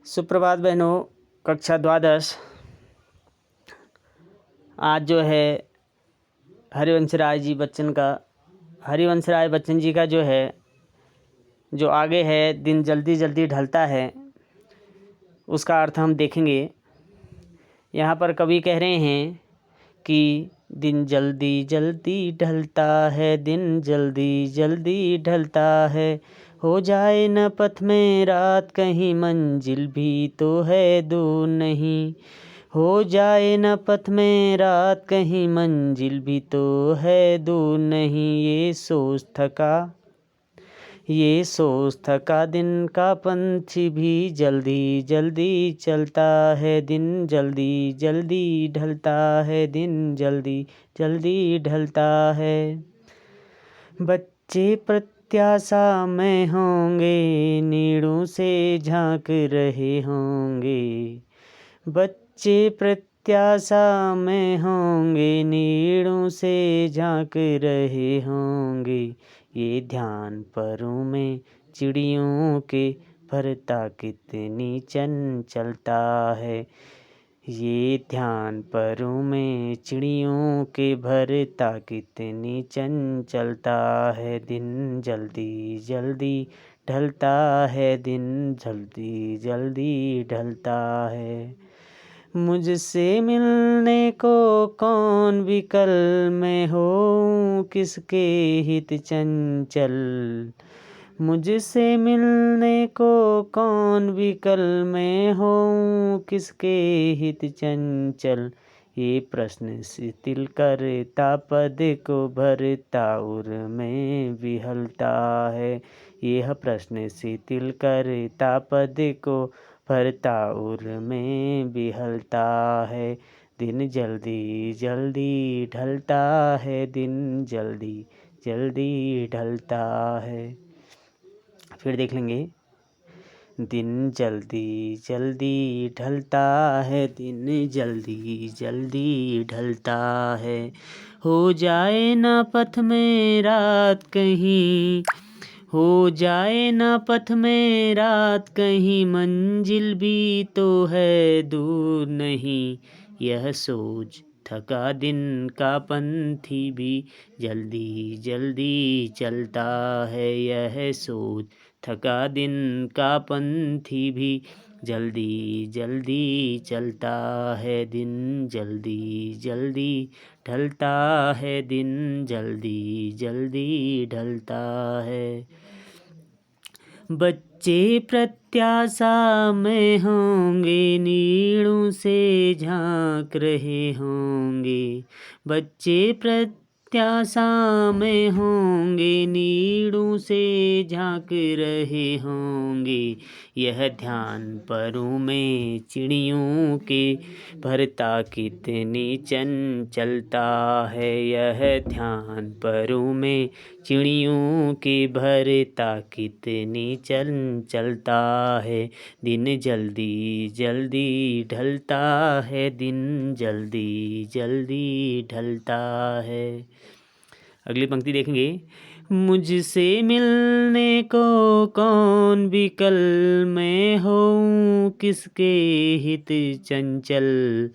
सुप्रभात बहनों। कक्षा द्वादश आज जो है हरिवंश राय बच्चन जी का जो है जो आगे है दिन जल्दी जल्दी ढलता है, उसका अर्थ हम देखेंगे। यहाँ पर कवि कह रहे हैं कि दिन जल्दी जल्दी ढलता है, दिन जल्दी जल्दी ढलता है, हो जाए न पथ में रात कहीं मंजिल भी तो है दूर नहीं, हो जाए न पथ में रात कहीं मंजिल भी तो है दूर नहीं, ये सोच थका दिन का पंछी भी जल्दी जल्दी चलता है, दिन जल्दी जल्दी ढलता है, दिन जल्दी जल्दी ढलता है। बच्चे प्रत्याशा में होंगे, नीड़ों से झांक रहे होंगे, बच्चे प्रत्याशा में होंगे, नीड़ों से झांक रहे होंगे, ये ध्यान परों में चिड़ियों के भरता कितनी चंचलता है, ये ध्यान परों में चिड़ियों के भरता कितनी चंचलता है, दिन जल्दी जल्दी ढलता है, दिन जल्दी जल्दी ढलता है। मुझसे मिलने को कौन विकल में हो, किसके हित चंचल, मुझसे मिलने को कौन विकल में हो, किसके हित चंचल, ये प्रश्न शिथिल करता पद को भरता उर में विहलता है, यह प्रश्न शिथिल करता पद को भरता उर में विहलता है, दिन जल्दी जल्दी ढलता है, दिन जल्दी जल्दी ढलता है। फिर देख लेंगे। दिन जल्दी जल्दी ढलता है, दिन जल्दी जल्दी ढलता है, हो जाए ना पथ में रात कहीं, हो जाए ना पथ में रात कहीं, मंजिल भी तो है दूर नहीं, यह सोच थका दिन का पंथी भी जल्दी जल्दी चलता है, यह सोच थका दिन का पंथी भी जल्दी जल्दी चलता है, दिन जल्दी जल्दी ढलता है, दिन जल्दी जल्दी ढलता है। बच्चे प्रत्याशा में होंगे, नीड़ों से झांक रहे होंगे, बच्चे प्रत्याशा में होंगे, नीड़ों से झांक रहे होंगे, यह ध्यान परों में चिड़ियों के भरता कितनी चंचलता है, यह ध्यान परों में चिड़ियों के भरता कितनी चंचलता है, दिन जल्दी जल्दी ढलता है, दिन जल्दी जल्दी ढलता है। अगली पंक्ति देखेंगे। मुझसे मिलने को कौन विकल में हो, किसके हित चंचल,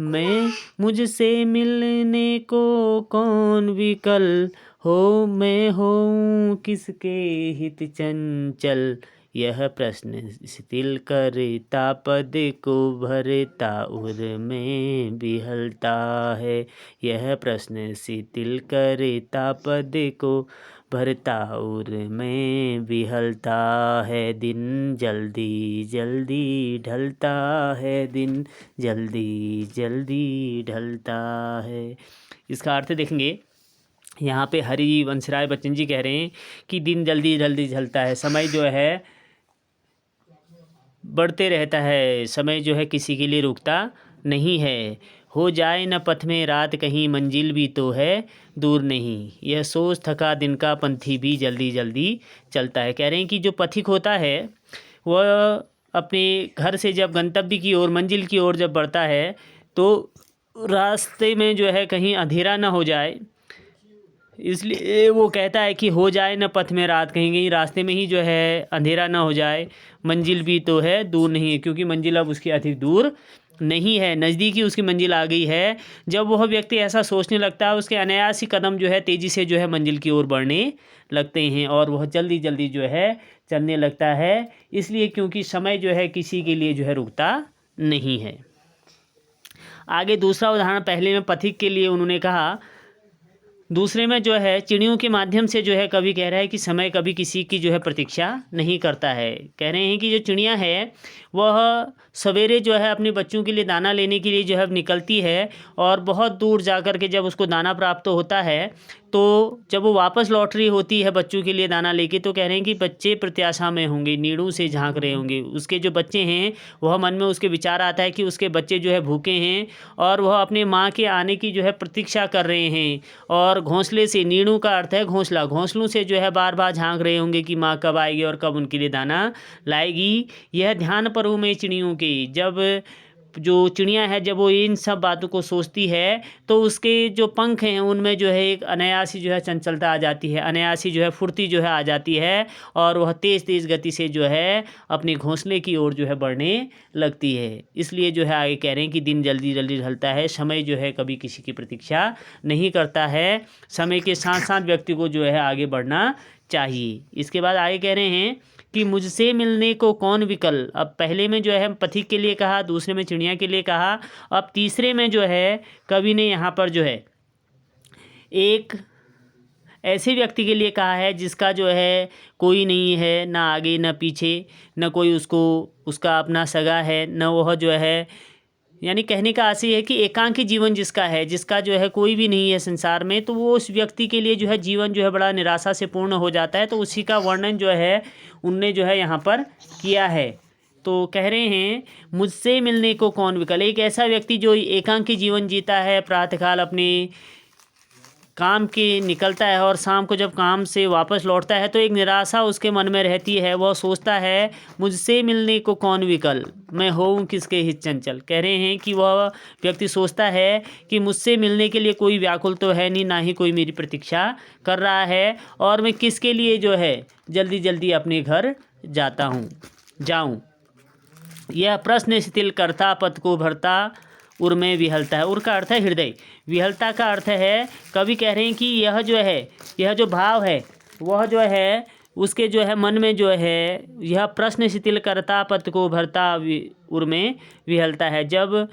मैं मुझसे मिलने को कौन विकल हो, मैं हूँ किसके हित चंचल, यह प्रश्न शिथिल करता पद को भरता उर में विहलता है, यह प्रश्न शिथिल करता पद को भरता उर में विहलता है, दिन जल्दी जल्दी ढलता है, दिन जल्दी जल्दी ढलता है। इसका अर्थ देखेंगे। यहाँ पे हरिवंश राय बच्चन जी कह रहे हैं कि दिन जल्दी जल्दी ढलता है, समय जो है बढ़ते रहता है, समय जो है किसी के लिए रुकता नहीं है, हो जाए न पथ में रात कहीं, मंजिल भी तो है दूर नहीं, यह सोच थका दिन का पंथी भी जल्दी जल्दी चलता है। कह रहे हैं कि जो पथिक होता है वह अपने घर से जब गंतव्य की ओर, मंजिल की ओर जब बढ़ता है तो रास्ते में जो है कहीं अंधेरा ना हो जाए, इसलिए वो कहता है कि हो जाए न पथ में रात, कहीं कहीं रास्ते में ही जो है अंधेरा ना हो जाए, मंजिल भी तो है दूर नहीं है, क्योंकि मंजिल अब उसकी अधिक दूर नहीं है, नज़दीक ही उसकी मंजिल आ गई है। जब वह व्यक्ति ऐसा सोचने लगता है, उसके अनायास ही कदम जो है तेज़ी से जो है मंजिल की ओर बढ़ने लगते हैं और वह जल्दी जल्दी जो है चलने लगता है, इसलिए क्योंकि समय जो है किसी के लिए जो है रुकता नहीं है। आगे दूसरा उदाहरण, पहले में पथिक के लिए उन्होंने कहा, दूसरे में जो है चिड़ियों के माध्यम से जो है कवि कह रहा है कि समय कभी किसी की जो है प्रतीक्षा नहीं करता है। कह रहे हैं कि जो चिड़िया है वह सवेरे जो है अपने बच्चों के लिए दाना लेने के लिए जो है निकलती है और बहुत दूर जा कर के जब उसको दाना प्राप्त होता है तो जब वो वापस लौट रही होती है बच्चों के लिए दाना लेके, तो कह रहे हैं कि बच्चे प्रत्याशा में होंगे, नीड़ों से झांक रहे होंगे। उसके जो बच्चे हैं वह मन में उसके विचार आता है कि उसके बच्चे जो है भूखे हैं और वह अपने माँ के आने की जो है प्रतीक्षा कर रहे हैं और घोंसले से, नीड़ों का अर्थ है घोंसला, घोंसलों से जो है बार बार झांक रहे होंगे कि माँ कब आएगी और कब उनके लिए दाना लाएगी। यह ध्यान पर्व में चिड़ियों के, जब जो चिड़िया है जब वो इन सब बातों को सोचती है तो उसके जो पंख हैं उनमें जो है एक अनायासी जो है चंचलता आ जाती है, अनायासी जो है फुर्ती जो है आ जाती है और वह तेज़ तेज़ गति से जो है अपने घोंसले की ओर जो है बढ़ने लगती है। इसलिए जो है आगे कह रहे हैं कि दिन जल्दी जल्दी ढलता है, समय जो है कभी किसी की प्रतीक्षा नहीं करता है, समय के साथ साथ व्यक्ति को जो है आगे बढ़ना चाहिए। इसके बाद आगे कह रहे हैं कि मुझसे मिलने को कौन विकल। अब पहले में जो है पथिक के लिए कहा, दूसरे में चिड़िया के लिए कहा, अब तीसरे में जो है कवि ने यहाँ पर जो है एक ऐसे व्यक्ति के लिए कहा है जिसका जो है कोई नहीं है, ना आगे ना पीछे, न कोई उसको उसका अपना सगा है, न वह जो है, यानी कहने का आशय है कि एकांकी जीवन जिसका है, जिसका जो है कोई भी नहीं है संसार में, तो वो उस व्यक्ति के लिए जो है जीवन जो है बड़ा निराशा से पूर्ण हो जाता है। तो उसी का वर्णन जो है उनने जो है यहाँ पर किया है। तो कह रहे हैं मुझसे मिलने को कौन विकल। एक ऐसा व्यक्ति जो एकांकी जीवन जीता है, प्रातःकाल अपने काम के निकलता है और शाम को जब काम से वापस लौटता है तो एक निराशा उसके मन में रहती है। वह सोचता है मुझसे मिलने को कौन विकल, मैं होऊं किसके हित चंचल। कह रहे हैं कि वह व्यक्ति सोचता है कि मुझसे मिलने के लिए कोई व्याकुल तो है नहीं, ना ही कोई मेरी प्रतीक्षा कर रहा है, और मैं किसके लिए जो है जल्दी जल्दी अपने घर जाऊँ। यह प्रश्न शिथिल करता पथ को भरता, उर में विहलता है। उर का अर्थ है हृदय, विहलता का अर्थ है, कवि कह रहे हैं कि यह जो है, यह जो भाव है वह जो है उसके जो है मन में जो है यह प्रश्न शिथिल करता पथ को भरता, उर में विहलता है। जब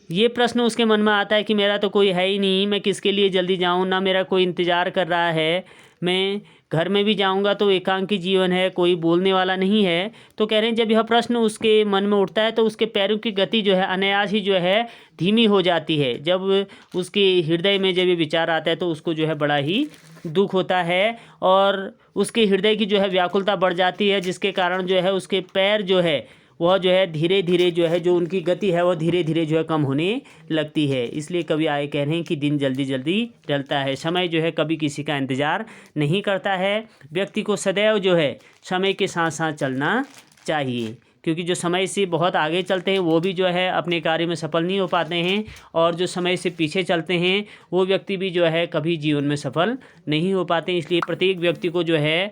ये प्रश्न उसके मन में आता है कि मेरा तो कोई है ही नहीं, मैं किसके लिए जल्दी जाऊं, ना मेरा कोई इंतज़ार कर रहा है, मैं घर में भी जाऊंगा तो एकांकी जीवन है, कोई बोलने वाला नहीं है। तो कह रहे हैं जब यह प्रश्न उसके मन में उठता है तो उसके पैरों की गति जो है अनायास ही जो है धीमी हो जाती है। जब उसके हृदय में जब ये विचार आता है तो उसको जो है बड़ा ही दुख होता है और उसके हृदय की जो है व्याकुलता बढ़ जाती है, जिसके कारण जो है उसके पैर जो है वह जो है धीरे धीरे जो है जो उनकी गति है वह धीरे धीरे जो है कम होने लगती है। इसलिए कवि आगे कह रहे हैं कि दिन जल्दी जल्दी ढलता है, समय जो है कभी किसी का इंतज़ार नहीं करता है। व्यक्ति को सदैव जो है समय के साथ साथ चलना चाहिए, क्योंकि जो समय से बहुत आगे चलते हैं वो भी जो है अपने कार्य में सफल नहीं हो पाते हैं, और जो समय से पीछे चलते हैं वो व्यक्ति भी जो है कभी जीवन में सफल नहीं हो पाते। इसलिए प्रत्येक व्यक्ति को जो है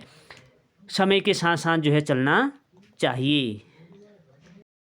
समय के साथ साथ जो है चलना चाहिए।